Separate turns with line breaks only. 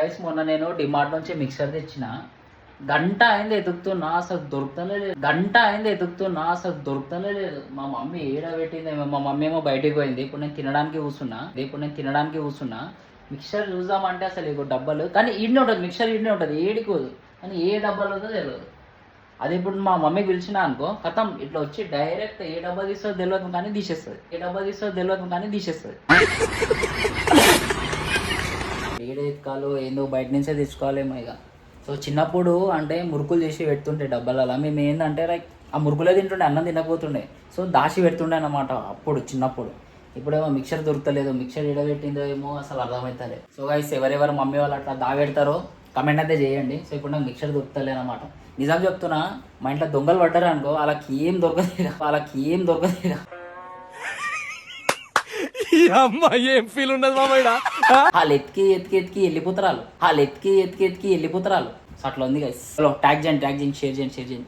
Guys మొన్న నేను డిమార్ట్ నుంచి మిక్సర్ తెచ్చిన గంట అయింది ఎదుగుతున్నా అసలు దొరుకుతూనే లేదు. మా మమ్మీ ఏడ పెట్టింది. మా మమ్మీ ఏమో బయటికి పోయింది. ఇప్పుడు నేను తినడానికి కూర్చున్నా. మిక్సర్ చూద్దామంటే అసలు ఇగో డబ్బాలు కానీ ఈడనే ఉంటుంది. మిక్సర్ ఈడనే ఉంటుంది, ఏడికోదు. కానీ ఏ డబ్బాలు ఉందో తెలియదు. అది ఇప్పుడు మా మమ్మీకి పిలిచినా అనుకో కథం ఇట్లా వచ్చి డైరెక్ట్ ఏ డబ్బా తీస్తుందో తెలియదు కానీ తీసేస్తుంది. ఏడెత్తుకాలు ఏందో బయట నుంచే తెచ్చుకోవాలేమో ఇక. సో చిన్నప్పుడు అంటే మురుకులు చేసి పెడుతుంటే డబ్బాలలో మేము ఏంటంటే లైక్ ఆ మురుకులే తింటుండే, అన్నం తినకపోతుండే. సో దాచి పెడుతుండే అన్నమాట అప్పుడు చిన్నప్పుడు. ఇప్పుడేమో మిక్సర్ దొరకలేదు. మిక్సర్ ఎడబెట్టిందో ఏమో అసలు అర్థమవుతలేదు. సో గైస్ ఎవరెవరు మమ్మీ వాళ్ళు అట్లా దాగెడతారో కమెంట్ అయితే చేయండి. సో ఇప్పుడు నాకు మిక్సర్ దొరుకుతలే అనమాట. నిజం చెప్తున్నా, మా ఇంట్లో దొంగలు పడ్డారు అనుకో వాళ్ళకి ఏం దొరకదు.
ఏం ఫీల్ ఉండదు మామయ్య.
వాళ్ళు ఎత్తికి వెళ్ళిపోతారు. సో అట్లా ఉంది గైస్. ట్యాగ్ చేయండి, షేర్ చేయండి.